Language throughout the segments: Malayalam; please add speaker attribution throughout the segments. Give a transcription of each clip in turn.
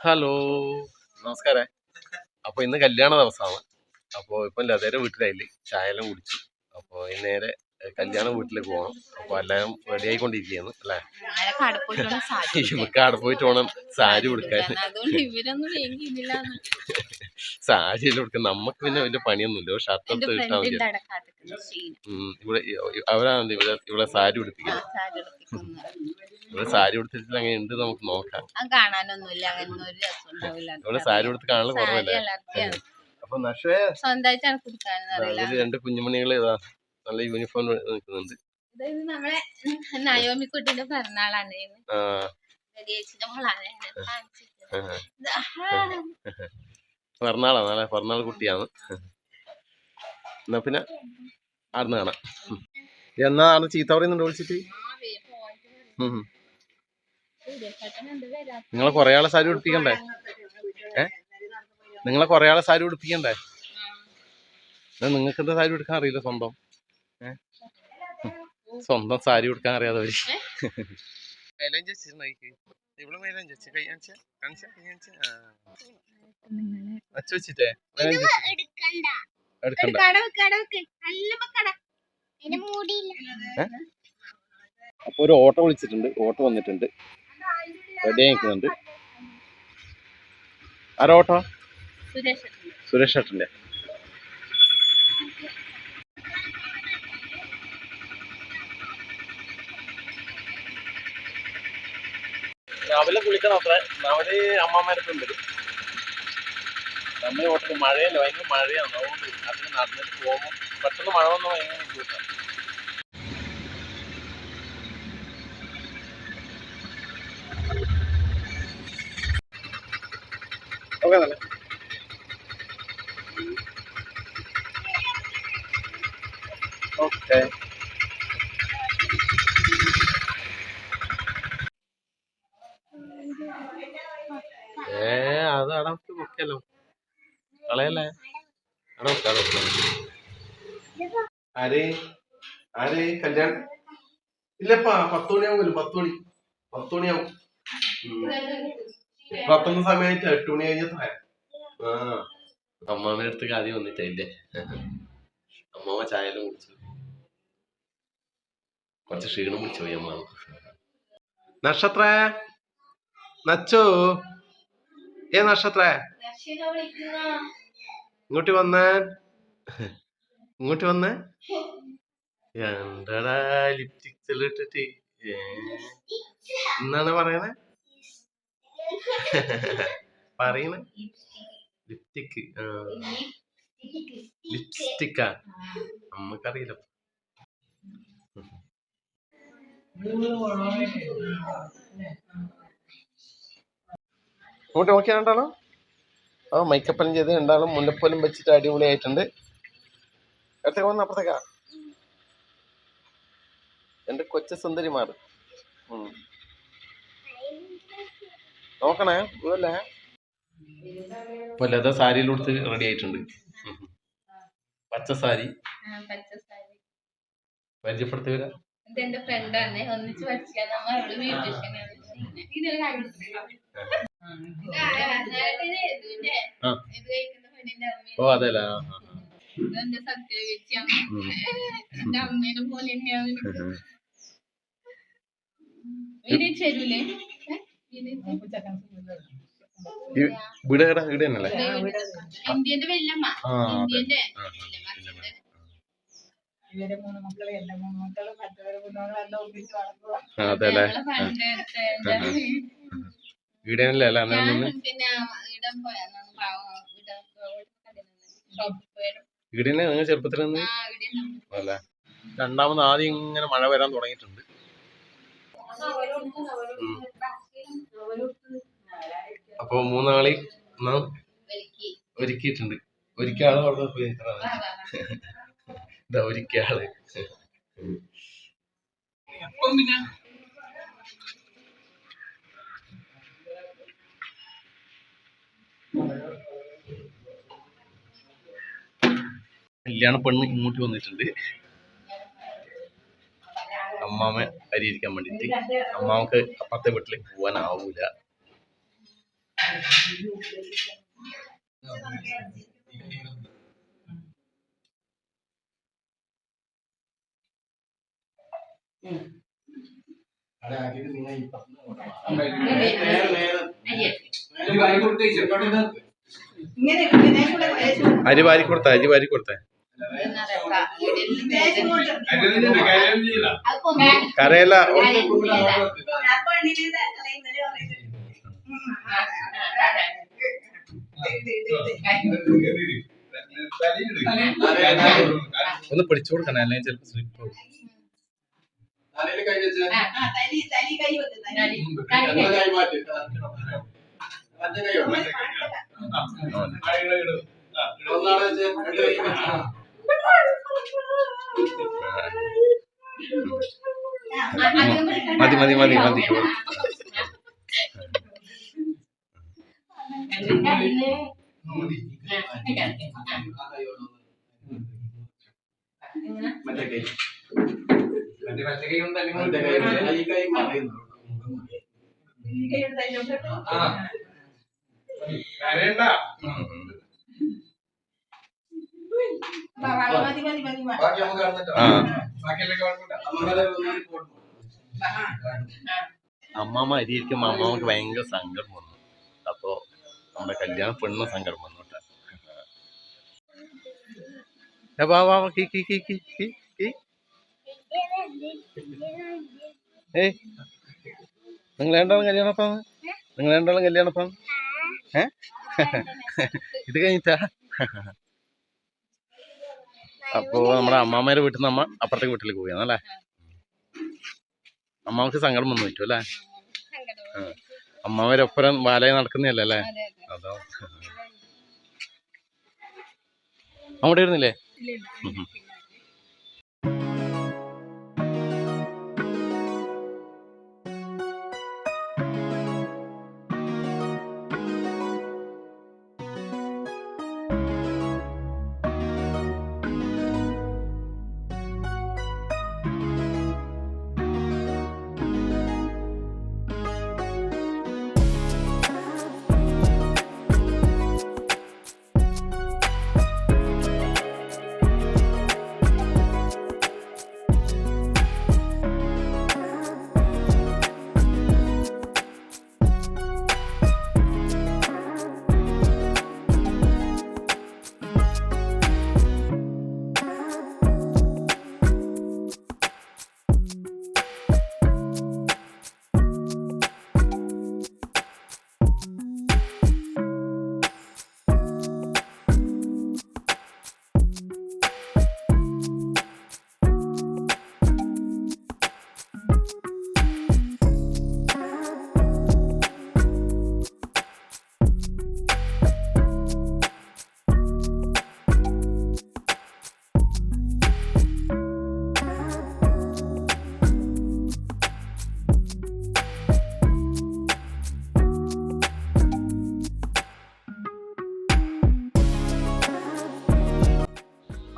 Speaker 1: ഹലോ, നമസ്കാരം. അപ്പൊ ഇന്ന് കല്യാണ ദിവസമാണ്. അപ്പൊ ഇപ്പൊ ലതയുടെ വീട്ടിലായില്ലേ, ചായ എല്ലാം കുടിച്ചു. അപ്പൊ നേരെ കല്യാണ വീട്ടിലേക്ക് പോകണം. അപ്പൊ എല്ലാം റെഡി ആയിക്കൊണ്ടിരിക്കുകയാണ് അല്ലെ. ഇവക്ക് അവിടെ പോയിട്ട് വേണം സാരി കൊടുക്കാൻ. സാരി എല്ലാം കൊടുക്കാൻ നമുക്ക് പിന്നെ വലിയ പണിയൊന്നുമില്ല. ഷർട്ട് എടുത്ത് ഇട്ടാൽ മതി. അവരാണ് ഇവിടെ സാരി ഉടുപ്പിക്കുന്നത്. ഇവിടെ സാരി ഉടുത്തിട്ട് അങ്ങനെ ഉണ്ട്, നമുക്ക് നോക്കാം. ഇവിടെ സാരി ഉടുത്ത് കാണാൻ കുറവല്ലേ. അപ്പൊ നഷേ രണ്ട് കുഞ്ഞുമണികള് ഇതാ നല്ല യൂണിഫോം നിൽക്കുന്നുണ്ട്.
Speaker 2: നയോമിക്കുട്ടിന്റെ പിറന്നാളാണ്.
Speaker 1: പിറന്നാളാ, നല്ല പിറന്നാൾ കുട്ടിയാണ്. എന്നാ പിന്നെ ആടുന്ന് കാണാം. എന്നാ ആണ് ചീത്ത പറയുന്നുണ്ട് വിളിച്ചിട്ട്. നിങ്ങളെ കൊറേ ആളെ സാരി ഉടുപ്പിക്കണ്ടേ? നിങ്ങളെ കൊറേ ആളെ സാരി ഉടുപ്പിക്കണ്ടേ? നിങ്ങൾക്ക് എന്താ സാരി ഉടുക്കാൻ അറിയില്ല? സ്വന്തം സാരി ഉടുക്കാൻ അറിയാതെ വെച്ചിട്ടേ അപ്പൊ ഒരു ഓട്ടോ വിളിച്ചിട്ടുണ്ട്, ഓട്ടോ വന്നിട്ടുണ്ട്, റെഡി ആയിക്കുന്നുണ്ട്. ആരാ ഓട്ടോ? സുരേഷ് ഏട്ടന്റെ. അവലെ കുളിക്കണം അത്ര, അവര് അമ്മമാരത്തുണ്ട്. നമ്മൾ ഓട്ടത്തിൽ മഴയല്ല, ഭയങ്കര മഴയാണ്. അതുകൊണ്ട് അതിന് നടന്നിട്ട് പോകുമ്പോൾ പെട്ടെന്ന് മഴ വന്നാൽ ഭയങ്കര ബുദ്ധിമുട്ടാണ്. ഓക്കെ തന്നെ. ഓക്കെ. അത് അടത്ത് മുക്കല്ലോ, കളയല്ലേ. ആര് കല്യാണം ഇല്ലപ്പാ, 10 മണിയാവും. 10 മണിയാവും. ഇപ്പത്തൊന്ന് സമയത്ത് 8 മണി കഴിഞ്ഞത്ര. അമ്മാമ്മയുടെ അടുത്തേക്ക് ആദ്യം വന്നിട്ടില്ലേ. അമ്മാമ്മ ചായയെല്ലാം കുടിച്ചു, കുറച്ച് ക്ഷീണം പിടിച്ചു പോയി അമ്മാമ്മ. നക്ഷത്ര, നച്ചു, നക്ഷത്ര ഇങ്ങോട്ട് വന്നേ. എന്താടാ ലിപ്സ്റ്റിക് എല്ലാം ഇട്ടിട്ട് എന്നാണ് പറയണേ? ലിപ്സ്റ്റിക്, ലിപ്സ്റ്റിക്കാ? നമ്മക്കറിയില്ല. ഇങ്ങോട്ട് നോക്കിയാണ്ടാണോ? മേക്കപ്പെല്ലാം ചെയ്ത് ഉണ്ടാകും, മുല്ലപ്പോലും വെച്ചിട്ട് അടിപൊളിയായിട്ടുണ്ട്. അടുത്തേക്ക് വന്ന് അപ്പുറത്തേക്കാ എന്റെ കൊച്ചു സുന്ദരിമാർ. നോക്കണേ ഇതല്ലേ. ഇപ്പൊ ലത സാരിയിലെടുത്ത് റെഡി ആയിട്ടുണ്ട്. പച്ച സാരി പരിചയപ്പെടുത്തുക.
Speaker 2: ഇതെന്റെ ഫ്രണ്ടാണ്, ഒന്നിച്ച്
Speaker 1: ഓ അതല്ല,
Speaker 2: അമ്മേനെ പോലെ
Speaker 1: വീട് തന്നെയല്ലേ?
Speaker 2: ഇന്ത്യന്റെ വല്യമ്മ.
Speaker 1: അതെല്ലേ, വീടനല്ലേ അല്ല? വീടനെ നിങ്ങൾ ചെറുപ്പത്തിൽ അല്ല. രണ്ടാമത് ആദ്യം ഇങ്ങനെ മഴ വരാൻ തുടങ്ങിയിട്ടുണ്ട്. അപ്പൊ മൂന്നാളി ഒരുക്കിയിട്ടുണ്ട്. ഒരിക്കൽ അവിടെ പോയി ഇതാ ഒരിക്കല്. പിന്നെ കല്യാണ പെണ്ണ് ഇങ്ങോട്ട് വന്നിട്ടുണ്ട്. അമ്മാമ്മ പരിഹരിക്കാൻ വേണ്ടിട്ട്. അമ്മാമ്മക്ക് അപ്പുറത്തെ വീട്ടിലേക്ക് പോകാനാവൂല. അരി വാരി കൊടുത്ത കരയല്ല ഒന്ന് പിടിച്ചു കൊടുക്കണം അല്ലെങ്കിൽ ചിലപ്പോ സ്ലിപ്പ് പോകും. മതി അമ്മാമ്മ അരിയിരിക്കുമ്പോ അമ്മാമ്മക്ക് ഭയങ്കര സങ്കടം വന്നു. അപ്പൊ നമ്മുടെ കല്യാണ പെണ്ണ് സങ്കടം വന്നു കേട്ടോ. നിങ്ങൾ രണ്ടാളും കല്യാണപ്പാന്ന് ഇത് കഴിഞ്ഞിട്ടാ. അപ്പോ നമ്മുടെ അമ്മാമ്മേടെ വീട്ടിൽ നിന്ന് അമ്മ അപ്പുറത്തെ വീട്ടിലേക്ക് പോവുകയാണല്ലേ. അമ്മാമ്മക്ക് സങ്കടം വന്നു പറ്റും അല്ലേ. അമ്മാവരൊപ്പരം ബാലയെ നടക്കുന്നതല്ലേ അല്ലേ. അതോ അങ്ങോട്ട് ഇരുന്നില്ലേ.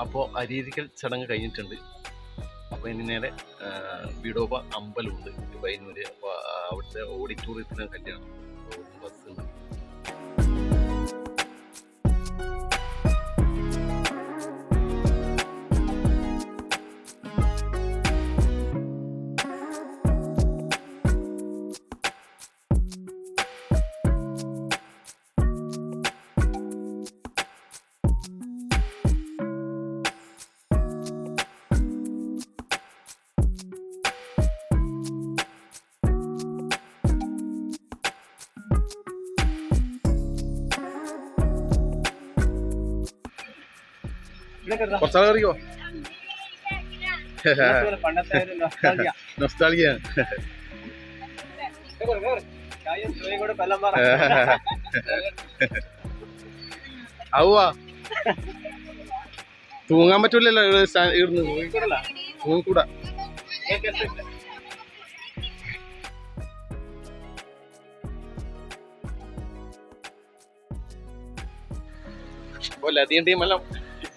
Speaker 1: അപ്പോൾ അരിയിരിക്കൽ ചടങ്ങ് കഴിഞ്ഞിട്ടുണ്ട്. അപ്പോൾ ഇനി നേരെ വിടോബ അമ്പലമുണ്ട് പയ്യന്നൂര്. അപ്പോൾ അവിടുത്തെ ഓഡിറ്റോറിയത്തിലാണ് കല്യാണം. ബസ്സുണ്ട്. കുറച്ചാൾ കറിയോ നൊസ്റ്റാൾജിയ. ആവുവാ തൂങ്ങാൻ പറ്റൂലല്ലോ ഇവിടുന്ന് തൂങ്ങിക്കൂടാ. അപ്പോൾ ലതിയൻ ടീമെല്ലാം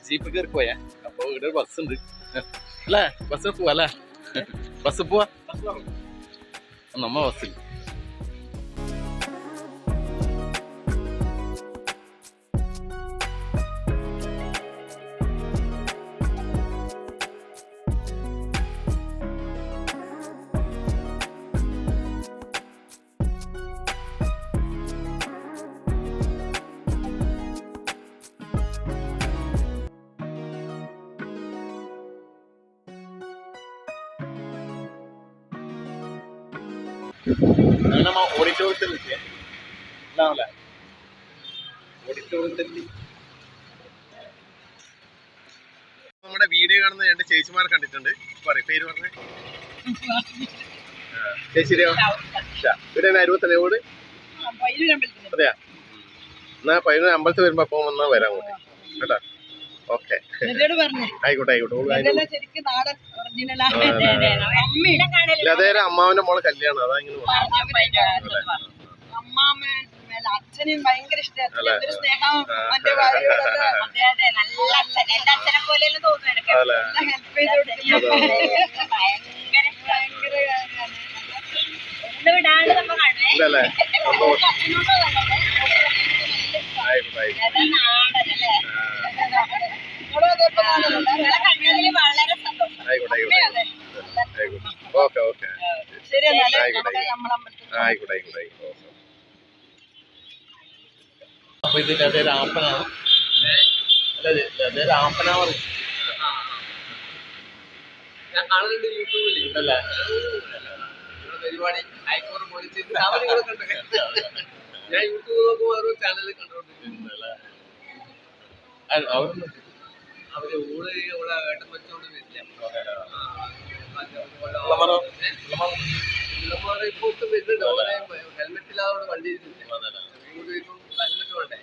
Speaker 1: ജീപ്പ് കയറി പോയാ. അപ്പൊ ഇവിടെ ഒരു ബസ് ഉണ്ട് അല്ലേ. ബസ്സിൽ പോവാ അല്ലേ. ബസ്സിൽ പോവാ നമ്മ ബസ്സിൽ. അങ്ങനെ നമ്മ ഓഡിറ്റോറിയത്തിൽ നിൽക്കേ ഉണ്ടാവില്ല ഓഡിറ്റോറിയത്തിൽ നമ്മുടെ വീഡിയോ കാണുന്ന രണ്ട് ചേച്ചിമാർ കണ്ടിട്ടുണ്ട് പറയും പേര് പറഞ്ഞേ ചേച്ചിയോ ഇവിടെ അരുവ തന്നെ ഓട് അതെയാ എന്നാ പയ്യന്നൂർ അമ്പലത്തിൽ വരുമ്പോ അപ്പൊ വന്നാ വരാം കൂടി കേട്ടാ ഓക്കെ ആയിക്കോട്ടെ അതേരം അമ്മാവന്റെ മോളെ കല്യാണം അതാ ഇങ്ങനെ
Speaker 3: അച്ഛനും ഭയങ്കര ഇഷ്ടമാണ് സ്നേഹം മറ്റേ ഭാര്യയോടൊക്കെ ഹെൽപ്പ് ചെയ്ത്
Speaker 1: ഇതല്ലേ ആയിക്കോട്ടെ ആയിക്കോട്ടെ ആയിക്കോട്ടെ ഓക്കെ ഓക്കെ ആയിക്കോട്ടെ ആയിക്കോട്ടെ ആയിക്കോട്ടെ അപ്പൊ ഇത് ലതേര ആപ്പനാണ് ലതേര ആപ്പനാണ് യൂട്യൂബിൽ പരിപാടി അയക്കൂറ് പൊളിച്ച് ഞാൻ യൂട്യൂബ് നോക്കുമ്പോൾ ഓരോ ചാനലിൽ കണ്ടോണ്ടിരിക്കുന്നുണ്ടല്ലേ അവര് ഊള് ഇവിടെ ഏട്ടൻ വെച്ചോണ്ട് വരില്ല ഇപ്പൊ ഒട്ടും വരുന്നുണ്ട് ഓരോ ഹെൽമെറ്റ് ഇല്ലാതെ വണ്ടി ഹെൽമെറ്റ് വേണ്ടേ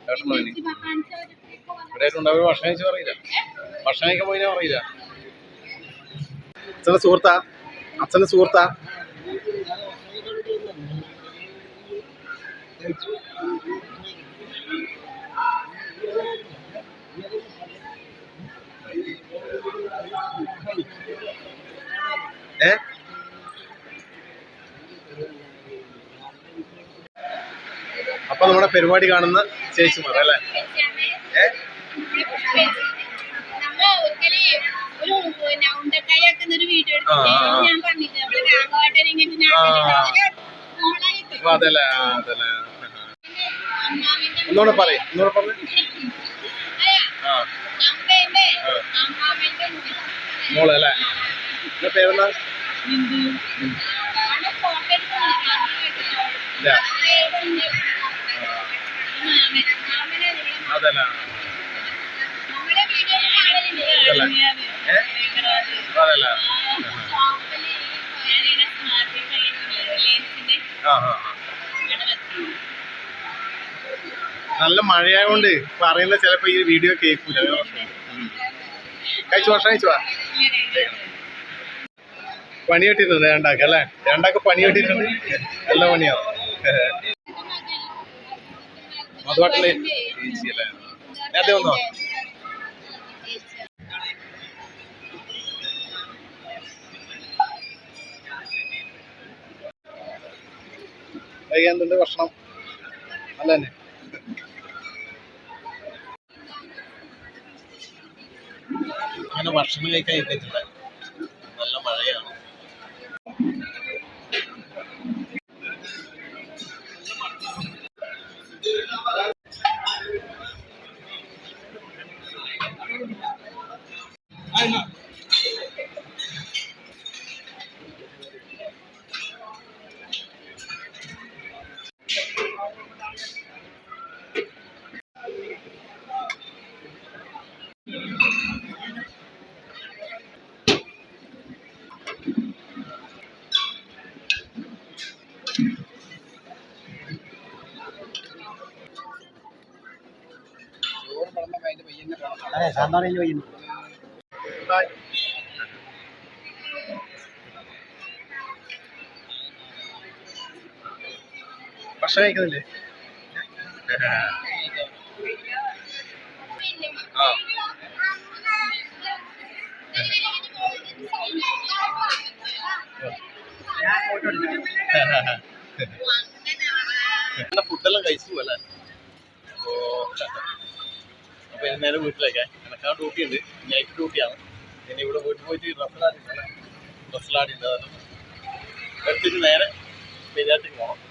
Speaker 1: ഏട്ടൻ പോയിന് ഇവിടെ ആയിട്ടുണ്ടാവും ഭക്ഷണം കഴിച്ചു പറയില്ല ഭക്ഷണം കഴിക്കാൻ പോയിനാ പറയില്ല അച്ഛൻ്റെ സുഹൃത്താ അച്ഛൻ്റെ സുഹൃത്താ ഏ അപ്പൊ നമ്മുടെ പരിപാടി കാണുന്ന ചേച്ചിമാർ അല്ലേ
Speaker 2: ഒരു വീഡിയോ ഞാൻ പറഞ്ഞിട്ട്
Speaker 1: അതല്ലേ അതല്ലേ ഒന്നുകൂടെ പറയും ഒന്നുകൂടെ പറഞ്ഞു ആ മോള് അല്ലേ എന്നാ പേരെന്താ ഇല്ല അതല്ല അതല്ല ആ ആ നല്ല മഴയായോണ്ട് പറയുന്ന ചിലപ്പോ ഈ വീഡിയോ കേൾക്കൂല കഴിച്ചു ഭക്ഷണം കഴിച്ചു പണി കിട്ടിയിട്ടുണ്ട് രണ്ടാക്ക് അല്ലേ രണ്ടാക്ക് പണി കിട്ടിയിട്ടുണ്ട് നല്ല പണിയാണ് മധുവാട്ടിലെ ചേച്ചി അല്ലേ നേരത്തെ വന്നോ കഴിക്കാനുണ്ട് ഭക്ഷണം നല്ല തന്നെ അങ്ങനെ ഭക്ഷണം കഴിക്കാൻ എത്തിയിട്ടില്ല നല്ല മഴയാണ് ഭക്ഷണം കഴിക്കുന്നില്ലേ ആ ഫുഡെല്ലാം കഴിച്ചു അല്ലേ അപ്പൊ നേരെ വീട്ടിലേക്കേ എനക്കാ ഡ്യൂട്ടി ഉണ്ട് നൈറ്റ് ഡ്യൂട്ടിയാണ് ഇനി ഇവിടെ വീട്ടിൽ പോയിട്ട് ഡ്രസ്സിലാടിണ്ട് അതെല്ലാം എടുത്തിട്ട് നേരെ പെരിയാറ്റിക്ക് പോകണം